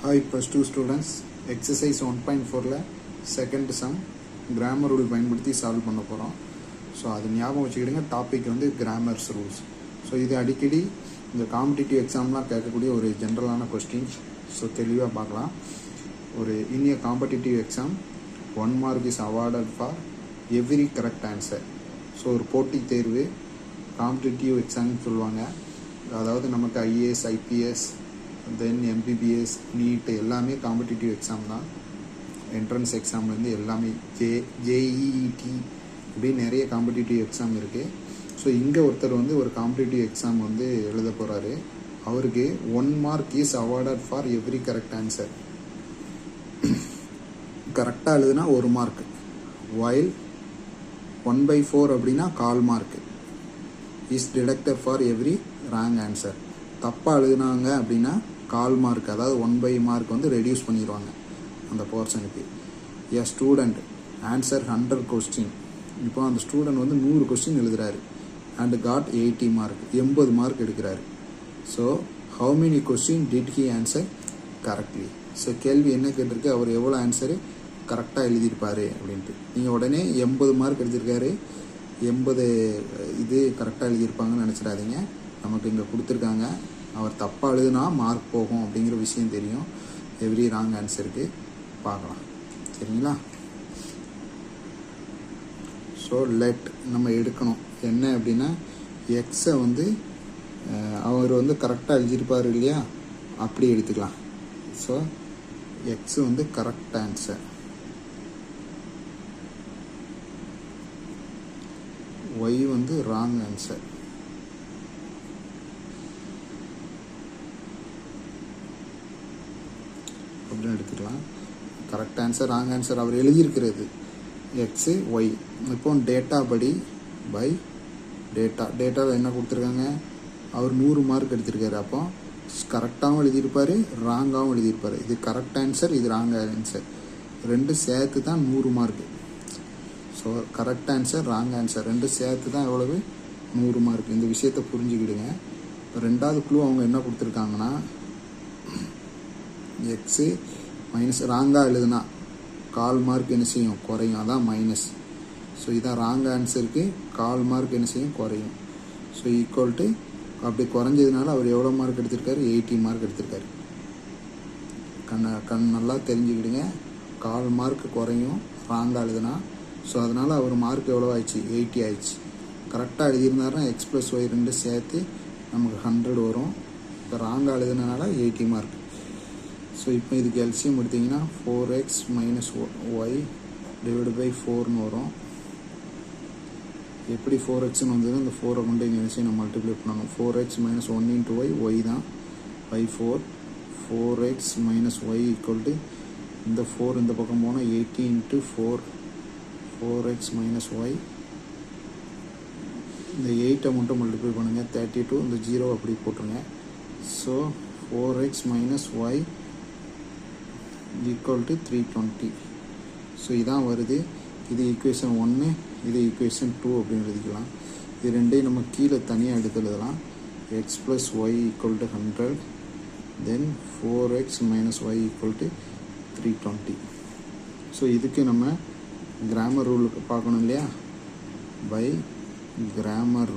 Hi plus 2 students, exercise 1.4ல second sum Cramer rule பயன்படுத்தி solve பண்ண போகிறோம். ஸோ அது ஞாபகம் வச்சுக்கிடுங்க. டாபிக் வந்து கிராமர்ஸ் ரூல்ஸ். ஸோ இது அடிக்கடி இந்த காம்படிட்டிவ் எக்ஸாம்லாம் கேட்கக்கூடிய ஒரு ஜென்ரலான கொஸ்டின்ஸ். ஸோ தெளிவாக பார்க்கலாம். ஒரு இந்திய competitive exam 1 mark is awarded for every correct answer. So ஒரு போட்டித் தேர்வு காம்படிட்டிவ் எக்ஸாம்னு சொல்லுவாங்க. அதாவது நமக்கு ஐஏஎஸ், ஐபிஎஸ், தென் எம்பிபிஎஸ், நீட் எல்லாமே காம்படிட்டிவ் எக்ஸாம் தான். என்ட்ரன்ஸ் எக்ஸாம்லேருந்து எல்லாமே ஜேஇஇடி இப்படி நிறைய காம்படிட்டிவ் எக்ஸாம் இருக்குது. ஸோ இங்கே ஒருத்தர் வந்து ஒரு காம்படிட்டிவ் எக்ஸாம் வந்து எழுத போகிறாரு. அவருக்கு 1 mark is awarded for every correct answer. கரெக்டாக எழுதுனா 1 mark, வைல் 1/4 அப்படின்னா 1/4 mark is deducted for every wrong answer. தப்பாக எழுதுனாங்க அப்படின்னா 1/4 mark, அதாவது 1/4 mark வந்து ரெடியூஸ் பண்ணிடுவாங்க அந்த போர்ஷனுக்கு. A student answer 100 question. இப்போ அந்த ஸ்டூடெண்ட் வந்து 100 கொஸ்டின் எழுதுறாரு அண்ட் காட் 80 mark, 80 mark எடுக்கிறாரு. So how many question did he answer correctly? So கேள்வி என்ன கேட்டிருக்கு, அவர் எவ்வளோ ஆன்சரு கரெக்டாக எழுதியிருப்பார் அப்படின்ட்டு. நீங்கள் உடனே 80 mark எழுதியிருக்காரு, 80 இது கரெக்டாக எழுதியிருப்பாங்கன்னு நினச்சிடாதீங்க. நமக்கு இங்கே கொடுத்துருக்காங்க, அவர் தப்பாக எழுதுனா மார்க் போகும் அப்படிங்கிற விஷயம் தெரியும். எவ்ரி ராங் ஆன்சருக்கு பார்க்கலாம், சரிங்களா? ஸோ லெட் நம்ம எடுக்கணும் என்ன அப்படின்னா, எக்ஸை வந்து அவர் வந்து கரெக்டாக எழுதியிருப்பார் இல்லையா, அப்படி எடுத்துக்கலாம். ஸோ எக்ஸ் வந்து கரெக்ட் ஆன்சர், ஒய் வந்து ராங் ஆன்சர். அப்படின்னு எடுத்துக்கலாம். கரெக்ட் ஆன்சர், ராங் ஆன்சர் அவர் எழுதியிருக்கிறது எக்ஸு, ஒய். இப்போ டேட்டா படி பை டேட்டாவில் என்ன கொடுத்துருக்காங்க, அவர் 100 mark எடுத்திருக்காரு. அப்போ கரெக்டாகவும் எழுதியிருப்பார், ராங்காகவும் எழுதியிருப்பார். இது கரெக்ட் ஆன்சர், இது ராங் ஆன்சர், ரெண்டு சேர்த்து தான் 100 mark. So correct answer, wrong answer ரெண்டு சேர்த்து தான் எவ்வளவு, 100 mark. இந்த விஷயத்தை புரிஞ்சுக்கிடுங்க. ரெண்டாவது க்ளூ அவங்க என்ன கொடுத்துருக்காங்கன்னா, எக்ஸு மைனஸ் ராங்காக எழுதுனா 1/4 mark என்ன செய்யும், குறையும், அதான் மைனஸ். ஸோ இதான் ராங் ஆன்சருக்கு 1/4 mark என்ன செய்யும், குறையும். ஸோ ஈக்குவல் டு அப்படி குறைஞ்சதுனால அவர் எவ்வளோ மார்க் எடுத்திருக்காரு, 80 mark எடுத்திருக்காரு. நல்லா தெரிஞ்சுக்கிடுங்க. 1/4 mark குறையும் ராங்காக எழுதுனா. ஸோ அதனால் அவர் மார்க் எவ்வளோ ஆயிடுச்சு, 80 ஆயிடுச்சு. கரெக்டாக எழுதியிருந்தாருன்னா எக்ஸ் ப்ளஸ் ஒய் ரெண்டு சேர்த்து நமக்கு 100 வரும். இப்போ ராங்காக எழுதுனால 80 mark. ஸோ இப்போ இதுக்கு எல்சிஎம் எடுத்திங்கன்னா 4x minus Y divide by 4ன்னு வரும். எப்படி 4xன்னு வந்தது, இந்த 4 கொண்டு இங்கே நினச்சி நம்ம மல்டிப்ளை பண்ணணும். 4x minus 1 into Y, Y தான் by 4. 4x minus Y equal to இந்த 4 இந்த பக்கம் போனால் 80 இன்ட்டு 4, 4x மைனஸ் ஒய். இந்த 8 மட்டும் மல்டிப்ளை பண்ணுங்கள், 32. இந்த 0 அப்படி போட்டுருங்க. So 4x minus Y equal to 320. So இதான் வருது. இது ஈக்குவேஷன் 1, இது ஈக்குவேஷன் 2 அப்படின்னு எழுதிக்கலாம். இது ரெண்டையும் நம்ம கீழே தனியாக எடுத்து எழுதலாம். X plus y equal to 100, then 4x minus Y equal to 320. So இதுக்கு நம்ம கிராமர் ரூலுக்கு பார்க்கணும் இல்லையா, பை கிராமர்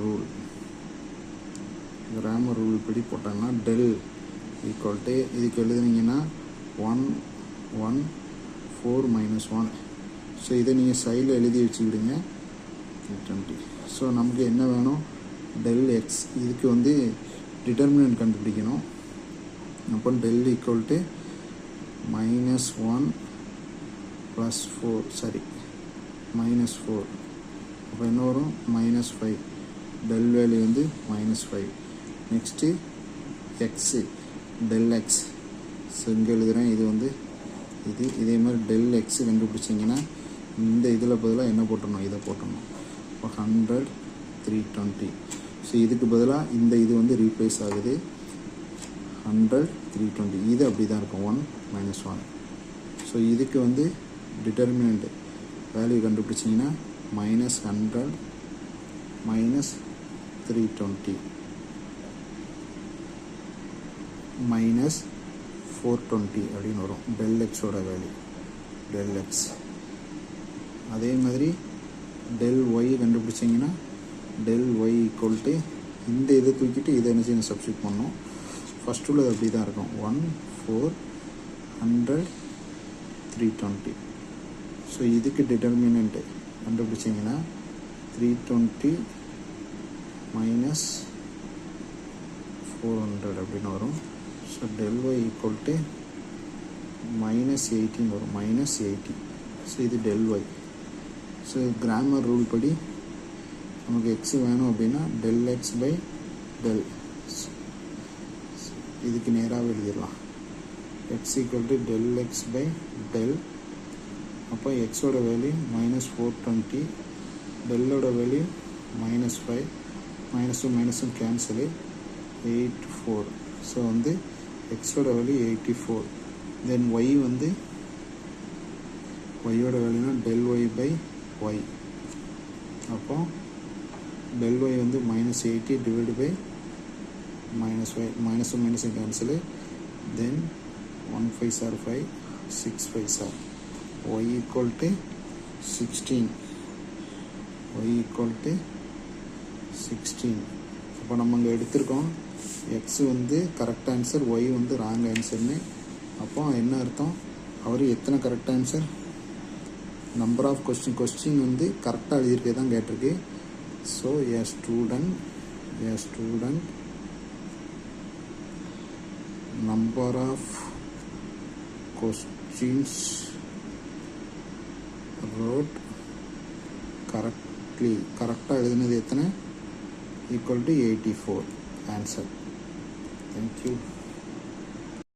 ரூல் படி போட்டோம்னா டெல் ஈக்குவல் டு இதுக்கு எழுதுனீங்கன்னா 1 1 4 மைனஸ் 1. ஸோ இதை நீங்கள் சைடில் எழுதி வச்சுக்கிடுங்க 320. ஸோ நமக்கு என்ன வேணும், டெல் எக்ஸ். இதுக்கு வந்து டிட்டர்மினன்ட் கண்டுபிடிக்கணும். அப்போ டெல் ஈக்குவல் டு -1 + 4, சரி -4. அப்போ என்ன வரும், -5. டெல் வேல்யூ வந்து -5. Next x, del x. So இங்கே எழுதுகிறேன், இது வந்து இதே மாதிரி டெல் எக்ஸ் கண்டுபிடிச்சிங்கன்னா இந்த இதில் பதிலாக என்ன போட்டணும், இதை போட்டணும். இப்போ 100 320. ஸோ இதுக்கு பதிலாக இந்த இது வந்து ரீப்ளேஸ் ஆகுது, 100 320. இது அப்படி தான் இருக்கும், 1 - 1. ஸோ இதுக்கு வந்து டிட்டர்மினண்ட் வேல்யூ கண்டுபிடிச்சிங்கன்னா -100 -320 420 அப்படின்னு வரும் டெல் எக்ஸோட வேல்யூ டெல் எக்ஸ். அதே மாதிரி டெல் ஒய் கண்டுபிடிச்சிங்கன்னா டெல் ஒய் ஈக்குவல் டு இந்த இதை தூக்கிட்டு இதை என்ன செய்யணும் சப்ஸ்டியூட் பண்ணணும். ஃபஸ்ட் உள்ளது அப்படி தான் இருக்கும் 1 4 100 320. ஸோ இதுக்கு டிட்டர்மினண்ட்டு கண்டுபிடிச்சிங்கன்னா 320 மைனஸ் 400 அப்படின்னு வரும். So del Y equal to minus 18 வரும் மைனஸ் 80. ஸோ இது del y. So Cramer rule படி நமக்கு எக்ஸ் வேணும் அப்படின்னா டெல் எக்ஸ் பை டெல் இதுக்கு நேராக எழுதிடலாம். X equal to del x by del. அப்போ எக்ஸோட வேல்யூ மைனஸ் 420, டெல்லோட வேல்யூ மைனஸ் 5, மைனஸும் மைனஸும் கேன்சலு 84. ஸோ வந்து எக்ஸோட வேல்யூ 84. தென் ஒய் வந்து ஒய்யோட வேல்யூனா டெல் ஒய் பை ஒய். அப்போ டெல் ஒய் வந்து மைனஸ் 80 டிவைடு பை மைனஸ் 5, மைனஸும் மைனஸும் cancel. Then 1 5 are 5, 6 5 are y equal to 16. y equal to 16. அப்போ நம்ம இங்கே எடுத்திருக்கோம் எக்ஸ் வந்து கரெக்ட் ஆன்சர், ஒய் வந்து ராங் ஆன்சர்னு. அப்போ என்ன அர்த்தம், அவர் எத்தனை correct answer, number of question வந்து கரெக்டாக எழுதியிருக்கே தான் கேட்டிருக்கு. So a student number of questions wrote correctly, கரெக்டாக எழுதுனது எத்தனை, ஈக்குவல் டு 84 ஆன்சர். தேங்க்யூ.